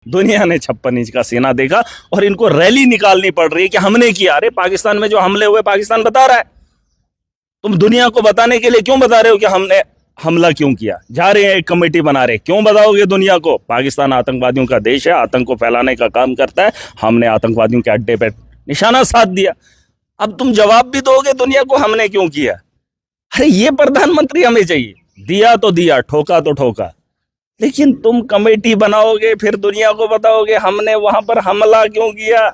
दुनिया ने 56 इंच का सीना देखा और इनको रैली निकालनी पड़ रही है कि हमने किया। अरे पाकिस्तान में जो हमले हुए पाकिस्तान बता रहा है, तुम दुनिया को बताने के लिए क्यों बता रहे हो कि हमने हमला क्यों किया? जा रहे हैं एक कमेटी बना रहे, क्यों बताओगे दुनिया को? पाकिस्तान आतंकवादियों का देश है, आतंक को फैलाने का काम करता है, हमने आतंकवादियों के अड्डे पे निशाना साध दिया। अब तुम जवाब भी दोगे दुनिया को हमने क्यों किया? अरे ये प्रधानमंत्री हमें चाहिए, दिया तो दिया, ठोका तो ठोका, लेकिन तुम कमेटी बनाओगे फिर दुनिया को बताओगे हमने वहां पर हमला क्यों किया,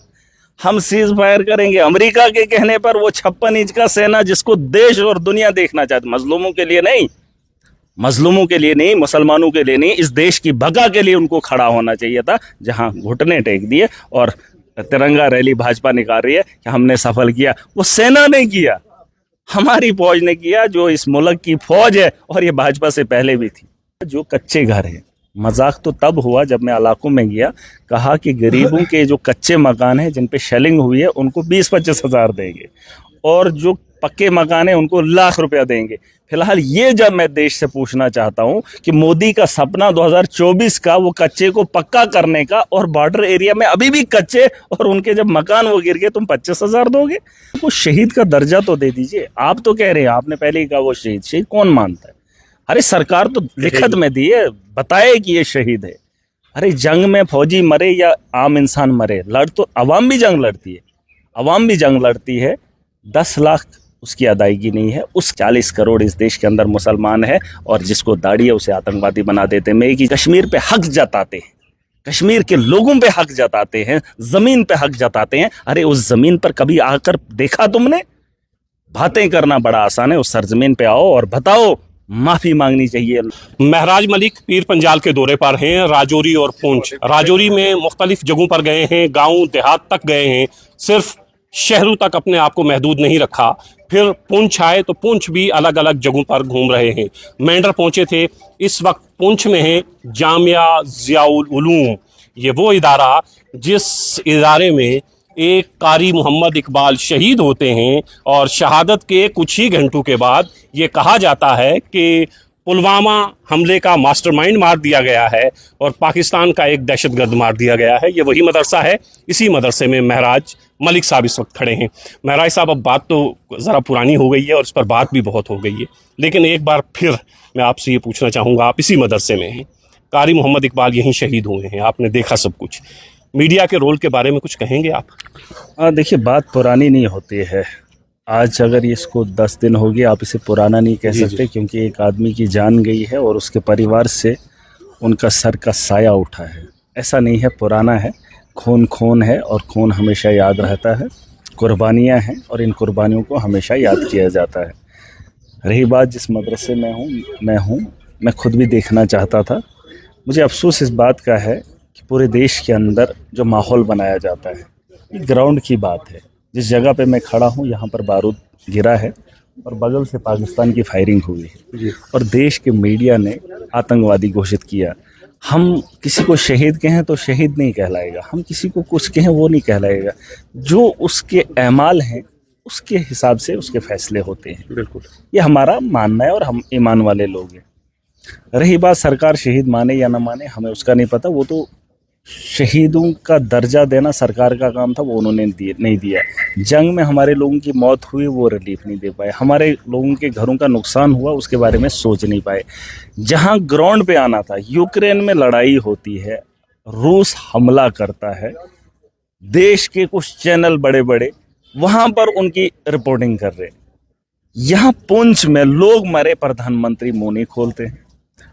हम सीज फायर करेंगे। अमेरिका के कहने पर वो 56 इंच का सेना जिसको देश और दुनिया देखना चाहती, मजलूमों के लिए नहीं, मजलूमों के लिए नहीं, मुसलमानों के लिए नहीं, इस देश की बका के लिए उनको खड़ा होना चाहिए था, जहां घुटने टेक दिए और तिरंगा रैली भाजपा निकाल रही है कि हमने सफल किया। वो सेना ने किया, हमारी फौज ने किया, जो इस मुल्क की फौज है, और ये भाजपा से पहले भी थी। जो कच्चे घर हैं, मजाक तो तब हुआ जब मैं इलाकों में गया, कहा कि गरीबों के जो कच्चे मकान हैं जिन पे शेलिंग हुई है उनको 20-25 हज़ार देंगे, और जो पक्के मकान हैं उनको लाख रुपया देंगे। फिलहाल ये जब मैं देश से पूछना चाहता हूं कि मोदी का सपना 2024 का वो कच्चे को पक्का करने का, और बॉर्डर एरिया में अभी भी कच्चे, और उनके जब मकान वो गिर गए तुम 25 हज़ार दोगे? वो शहीद का दर्जा तो दे दीजिए। आप तो कह रहे हैं, आपने पहले ही कहा वो शहीद, शहीद कौन मानता है? अरे सरकार तो लिखत में दी है, बताए कि ये शहीद है। अरे जंग में फौजी मरे या आम इंसान मरे, लड़ तो अवाम भी जंग लड़ती है, अवाम भी जंग लड़ती है। 10 लाख उसकी अदायगी नहीं है। उस 40 करोड़ इस देश के अंदर मुसलमान है, और जिसको दाढ़ी है उसे आतंकवादी बना देते हैं। कि कश्मीर पे हक जताते हैं, कश्मीर के लोगों पे हक जताते हैं, जमीन पे हक जताते हैं। अरे उस जमीन पर कभी आकर देखा तुमने? बातें करना बड़ा आसान है, उस सरजमीन पे आओ और बताओ, माफी मांगनी चाहिए। महराज मलिक पीर पंजाल के दौरे पर हैं, राजौरी और पुंछ। राजौरी में मुख्तलिफ जगहों पर गए हैं, गांव देहात तक गए हैं, सिर्फ शहरों तक अपने आप को महदूद नहीं रखा। फिर पुंछ आए तो पुंछ भी अलग अलग जगहों पर घूम रहे हैं। मेंढर पहुंचे थे, इस वक्त पुंछ में है जामिया ज़ियाउल उलूम। ये वो इदारा जिस इदारे में एक कारी मोहम्मद इकबाल शहीद होते हैं, और शहादत के कुछ ही घंटों के बाद ये कहा जाता है कि पुलवामा हमले का मास्टरमाइंड मार दिया गया है और पाकिस्तान का एक दहशतगर्द मार दिया गया है। ये वही मदरसा है, इसी मदरसे में महराज मलिक साहब इस वक्त खड़े हैं। महराज साहब, अब बात तो ज़रा पुरानी हो गई है और इस पर बात भी बहुत हो गई है, लेकिन एक बार फिर मैं आपसे ये पूछना चाहूँगा, आप इसी मदरसे में हैं, कारी मोहम्मद इकबाल यहीं शहीद हुए हैं, आपने देखा सब कुछ, मीडिया के रोल के बारे में कुछ कहेंगे आप? देखिए, बात पुरानी नहीं होती है। आज अगर इसको 10 दिन हो गए, आप इसे पुराना नहीं कह सकते, क्योंकि एक आदमी की जान गई है और उसके परिवार से उनका सर का साया उठा है। ऐसा नहीं है, पुराना है, खून खून है और खून हमेशा याद रहता है। कुर्बानियाँ हैं और इन कुर्बानियों को हमेशा याद किया जाता है। रही बात जिस मदरसे में मैं खुद भी देखना चाहता था। मुझे अफसोस इस बात का है कि पूरे देश के अंदर जो माहौल बनाया जाता है, ये ग्राउंड की बात है। जिस जगह पे मैं खड़ा हूँ यहाँ पर बारूद गिरा है और बगल से पाकिस्तान की फायरिंग हुई है, और देश के मीडिया ने आतंकवादी घोषित किया। हम किसी को शहीद कहें तो शहीद नहीं कहलाएगा, हम किसी को कुछ कहें वो नहीं कहलाएगा। जो उसके अमाल हैं उसके हिसाब से उसके फैसले होते हैं। बिल्कुल, ये हमारा मानना है और हम ईमान वाले लोग हैं। रही बात सरकार शहीद माने या ना माने, हमें उसका नहीं पता। वो तो शहीदों का दर्जा देना सरकार का काम था, वो उन्होंने नहीं दिया। जंग में हमारे लोगों की मौत हुई, वो रिलीफ नहीं दे पाए। हमारे लोगों के घरों का नुकसान हुआ, उसके बारे में सोच नहीं पाए। जहां ग्राउंड पे आना था, यूक्रेन में लड़ाई होती है, रूस हमला करता है, देश के कुछ चैनल बड़े बड़े वहां पर उनकी रिपोर्टिंग कर रहे। यहाँ पुंछ में लोग मरे, प्रधानमंत्री मुंह नहीं खोलते।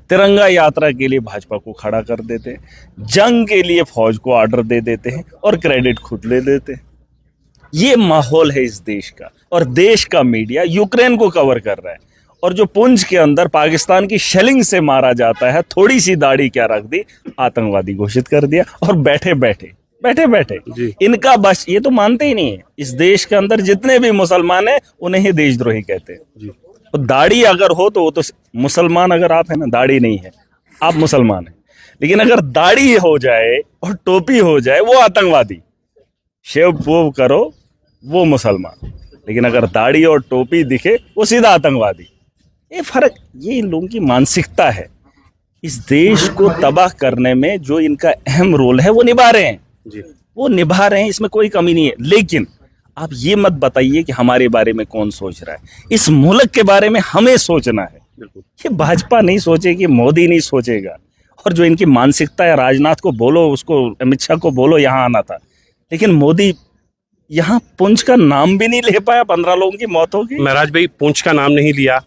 तिरंगा यात्रा के लिए भाजपा को खड़ा कर देते हैं, जंग के लिए फौज को ऑर्डर दे देते हैं और क्रेडिट खुद ले लेते हैं। ये माहौल है इस देश का, और देश का मीडिया यूक्रेन को कवर कर रहा है। और जो पुंछ के अंदर पाकिस्तान की शेलिंग से मारा जाता है, थोड़ी सी दाढ़ी क्या रख दी, आतंकवादी घोषित कर दिया। और बैठे बैठे इनका बस, ये तो मानते ही नहीं है। इस देश के अंदर जितने भी मुसलमान हैं उन्हें ही देशद्रोही कहते हैं। तो दाढ़ी अगर हो तो वो तो मुसलमान, अगर आप है ना, दाढ़ी नहीं है, आप मुसलमान हैं। लेकिन अगर दाढ़ी हो जाए और टोपी हो जाए, वो आतंकवादी। शेव पूव करो, वो मुसलमान। लेकिन अगर दाढ़ी और टोपी दिखे, वो सीधा आतंकवादी। ये फर्क, ये इन लोगों की मानसिकता है। इस देश को तबाह करने में जो इनका अहम रोल है वो निभा रहे हैं जी। वो निभा रहे हैं, इसमें कोई कमी नहीं है। लेकिन आप ये मत बताइए कि हमारे बारे में कौन सोच रहा है। इस मुल्क के बारे में हमें सोचना है। बिल्कुल। ये भाजपा नहीं सोचेगी, मोदी नहीं सोचेगा। और जो इनकी मानसिकता है, राजनाथ को बोलो, उसको अमित शाह को बोलो यहाँ आना था, लेकिन मोदी यहाँ पुंछ का नाम भी नहीं ले पाया। 15 लोगों की मौत होगी। महराज भाई पुंछ का नाम नहीं लिया,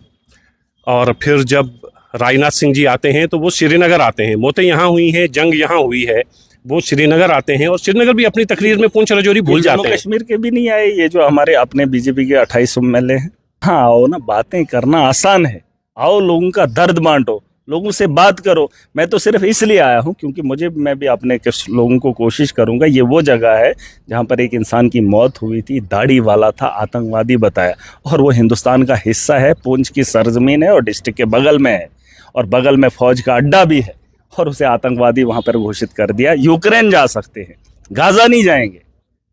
और फिर जब राजनाथ सिंह जी आते हैं तो वो श्रीनगर आते हैं। मौतें यहाँ हुई हैं, जंग यहाँ हुई है, वो श्रीनगर आते हैं और श्रीनगर भी अपनी तकरीर में पुंछ राजौरी भूल जाते हैं। कश्मीर के भी नहीं आए, ये जो हमारे अपने बीजेपी के 28 एमएलए हैं। हाँ आओ ना, बातें करना आसान है। आओ लोगों का दर्द बांटो, लोगों से बात करो। मैं तो सिर्फ इसलिए आया हूँ क्योंकि मैं भी अपने कुछ लोगों को कोशिश करूंगा। ये वो जगह है जहाँ पर एक इंसान की मौत हुई थी, दाढ़ी वाला था, आतंकवादी बताया, और वो हिंदुस्तान का हिस्सा है, पुंछ की सरजमीन है और डिस्ट्रिक्ट के बगल में है, और बगल में फौज का अड्डा भी है, और उसे आतंकवादी वहां पर घोषित कर दिया। यूक्रेन जा सकते हैं, गाजा नहीं जाएंगे,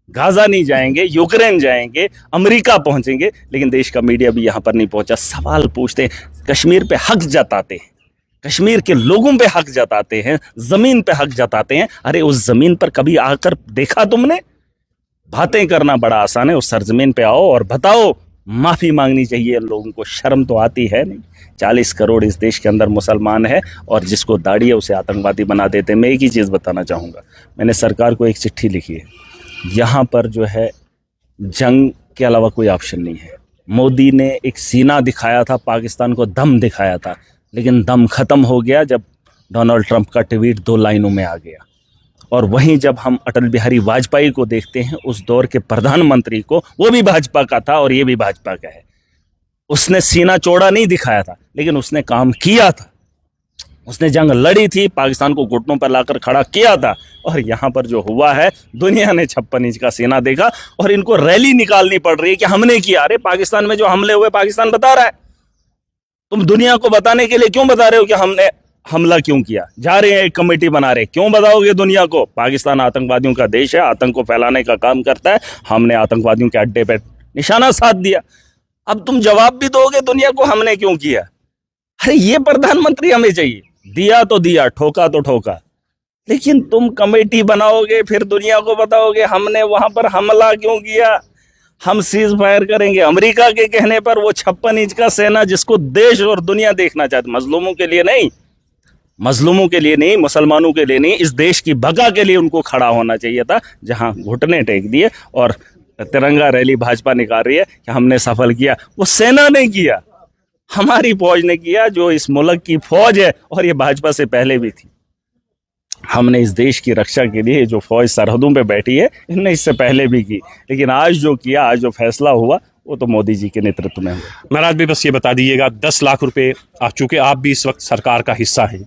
गाजा नहीं जाएंगे, यूक्रेन जाएंगे, अमेरिका पहुंचेंगे, लेकिन देश का मीडिया भी यहाँ पर नहीं पहुंचा। सवाल पूछते हैं, कश्मीर पे हक जताते हैं, कश्मीर के लोगों पे हक जताते हैं, जमीन पे हक जताते हैं। अरे उस जमीन पर कभी आकर देखा तुमने? बातें करना बड़ा आसान है, उस सरजमीन पे आओ और बताओ। माफी मांगनी चाहिए लोगों को, शर्म तो आती है नहीं। 40 करोड़ इस देश के अंदर मुसलमान है, और जिसको दाढ़ी है उसे आतंकवादी बना देते हैं। मैं एक ही चीज़ बताना चाहूँगा, मैंने सरकार को एक चिट्ठी लिखी है। यहाँ पर जो है जंग के अलावा कोई ऑप्शन नहीं है। मोदी ने एक सीना दिखाया था, पाकिस्तान को दम दिखाया था, लेकिन दम खत्म हो गया जब डोनाल्ड ट्रंप का ट्वीट 2 लाइनों में आ गया। और वहीं जब हम अटल बिहारी वाजपेयी को देखते हैं, उस दौर के प्रधानमंत्री को, वो भी भाजपा का था और ये भी भाजपा का है। उसने सीना चौड़ा नहीं दिखाया था, लेकिन उसने काम किया था। उसने जंग लड़ी थी, पाकिस्तान को घुटनों पर लाकर खड़ा किया था। और यहाँ पर जो हुआ है, दुनिया ने 56 इंच का सीना देखा, और इनको रैली निकालनी पड़ रही है कि हमने किया। अरे पाकिस्तान में जो हमले हुए पाकिस्तान बता रहा है, तुम दुनिया को बताने के लिए क्यों बता रहे हो कि हमने हमला क्यों किया? जा रहे हैं एक कमेटी बना रहे, क्यों बताओगे दुनिया को? पाकिस्तान आतंकवादियों का देश है, आतंक को फैलाने का काम करता है। हमने आतंकवादियों के अड्डे पे निशाना साध दिया। अब तुम जवाब भी दोगे दुनिया को हमने क्यों किया? अरे ये प्रधानमंत्री हमें चाहिए। दिया तो दिया, ठोका तो ठोका, लेकिन तुम कमेटी बनाओगे, फिर दुनिया को बताओगे हमने वहां पर हमला क्यों किया, हम सीज फायर करेंगे। अमेरिका के कहने पर वो 56 इंच का सेना, जिसको देश और दुनिया देखना चाहती, मजलूमों के लिए नहीं, मजलूमों के लिए नहीं, मुसलमानों के लिए नहीं, इस देश की बका के लिए उनको खड़ा होना चाहिए था। जहां घुटने टेक दिए और तिरंगा रैली भाजपा निकाल रही है कि हमने सफल किया, वो सेना ने किया, हमारी फौज ने किया, जो इस मुल्क की फौज है, और ये भाजपा से पहले भी थी। हमने इस देश की रक्षा के लिए जो फौज सरहदों पे बैठी है, इनने इससे पहले भी की, लेकिन आज जो किया, आज जो फैसला हुआ, वो तो मोदी जी के नेतृत्व में हुआ। महाराज भी बस ये बता दीजिएगा, 10 लाख रुपए, चूंकि आप भी इस वक्त सरकार का हिस्सा हैं,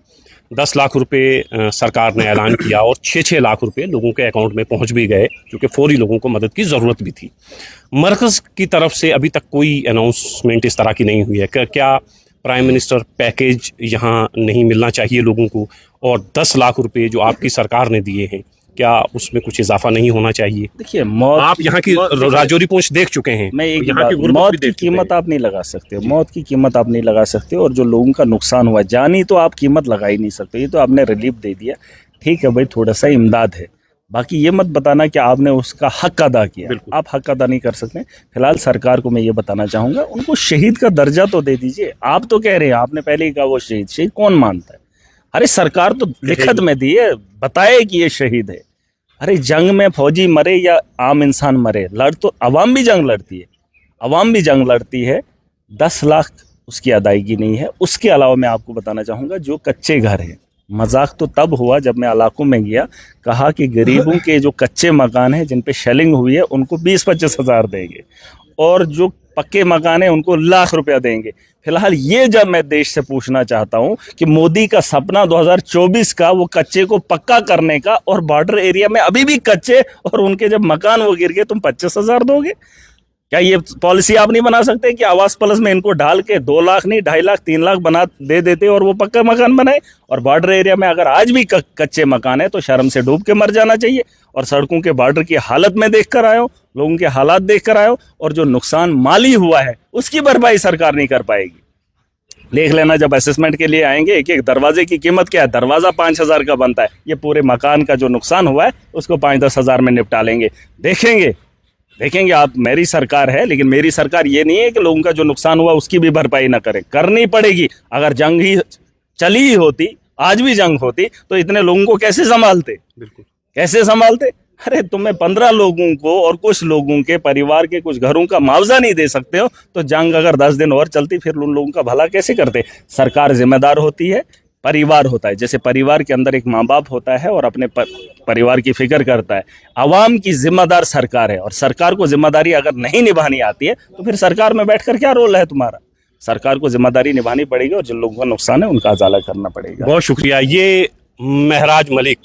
10 लाख रुपए सरकार ने ऐलान किया और 6-6 लाख रुपए लोगों के अकाउंट में पहुंच भी गए, क्योंकि फौरी लोगों को मदद की ज़रूरत भी थी। मरकज़ की तरफ से अभी तक कोई अनाउंसमेंट इस तरह की नहीं हुई है। क्या प्राइम मिनिस्टर पैकेज यहाँ नहीं मिलना चाहिए लोगों को? और 10 लाख रुपए जो आपकी सरकार ने दिए हैं, क्या उसमें कुछ इजाफा नहीं होना चाहिए? देखिए, मौत, आप यहाँ की राजौरी पुंछ देख चुके हैं, मैं एक यहाँ की बात, गुर्बत मौत भी की देख चुके कीमत हैं। आप नहीं लगा सकते, मौत की कीमत आप नहीं लगा सकते, और जो लोगों का नुकसान हुआ, जानी तो आप कीमत लगा ही नहीं सकते। ये तो आपने रिलीफ दे दिया, ठीक है भाई, थोड़ा सा इमदाद है, बाकी ये मत बताना कि आपने उसका हक अदा किया। आप हक अदा नहीं कर सकते। फिलहाल सरकार को मैं ये बताना चाहूंगा, उनको शहीद का दर्जा तो दे दीजिए। आप तो कह रहे हैं, आपने पहले ही कहा वो शहीद, शहीद कौन मानता है? अरे सरकार तो लिखत में दी है, बताए कि ये शहीद है। अरे जंग में फौजी मरे या आम इंसान मरे, लड़ तो अवाम भी जंग लड़ती है, अवाम भी जंग लड़ती है। 10 लाख उसकी अदायगी नहीं है। उसके अलावा मैं आपको बताना चाहूँगा, जो कच्चे घर हैं, मजाक तो तब हुआ जब मैं इलाकों में गया, कहा कि गरीबों के जो कच्चे मकान हैं जिन पे शेलिंग हुई है, उनको 20-25 हज़ार देंगे, और जो पक्के मकान हैं उनको लाख रुपया देंगे। फिलहाल ये जब मैं देश से पूछना चाहता हूं कि मोदी का सपना 2024 का, वो कच्चे को पक्का करने का, और बॉर्डर एरिया में अभी भी कच्चे, और उनके जब मकान वो गिर गए, तुम 25 हज़ार दोगे? क्या ये पॉलिसी आप नहीं बना सकते कि आवास प्लस में इनको डाल के 2 लाख नहीं 2.5 लाख 3 लाख बना दे देते और वो पक्का मकान बनाए? और बॉर्डर एरिया में अगर आज भी कच्चे मकान है तो शर्म से डूब के मर जाना चाहिए। और सड़कों के बॉर्डर की हालत में देख कर आए हो, लोगों के हालात देख कर आए हो, और जो नुकसान माली हुआ है उसकी भरपाई सरकार नहीं कर पाएगी। देख लेना जब असेसमेंट के लिए आएंगे, एक एक दरवाजे की कीमत क्या है। दरवाज़ा 5,000 का बनता है, ये पूरे मकान का जो नुकसान हुआ है उसको 5-10 हज़ार में निपटा लेंगे। देखेंगे आप। मेरी सरकार है, लेकिन मेरी सरकार ये नहीं है कि लोगों का जो नुकसान हुआ उसकी भी भरपाई ना करे, करनी पड़ेगी। अगर जंग ही चली ही होती, आज भी जंग होती, तो इतने लोगों को कैसे संभालते? बिल्कुल। कैसे संभालते? अरे तुम्हें 15 लोगों को और कुछ लोगों के परिवार के कुछ घरों का मुआवजा नहीं दे सकते हो, तो जंग अगर 10 दिन और चलती फिर उन लोगों का भला कैसे करते? सरकार जिम्मेदार होती है, परिवार होता है। जैसे परिवार के अंदर एक माँ बाप होता है और अपने परिवार की फिक्र करता है, आवाम की जिम्मेदार सरकार है। और सरकार को जिम्मेदारी अगर नहीं निभानी आती है तो फिर सरकार में बैठकर क्या रोल है तुम्हारा? सरकार को जिम्मेदारी निभानी पड़ेगी और जिन लोगों का नुकसान है उनका उजाला करना पड़ेगा। बहुत शुक्रिया। ये महराज मलिक,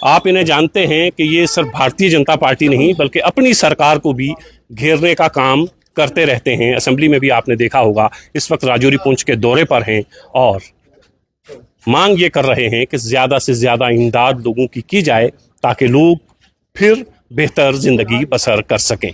आप इन्हें जानते हैं कि ये सिर्फ भारतीय जनता पार्टी नहीं बल्कि अपनी सरकार को भी घेरने का काम करते रहते हैं। असेंबली में भी आपने देखा होगा, इस वक्त राजौरी पुंछ के दौरे पर हैं और मांग ये कर रहे हैं कि ज़्यादा से ज़्यादा इमदाद लोगों की जाए ताकि लोग फिर बेहतर ज़िंदगी बसर कर सकें।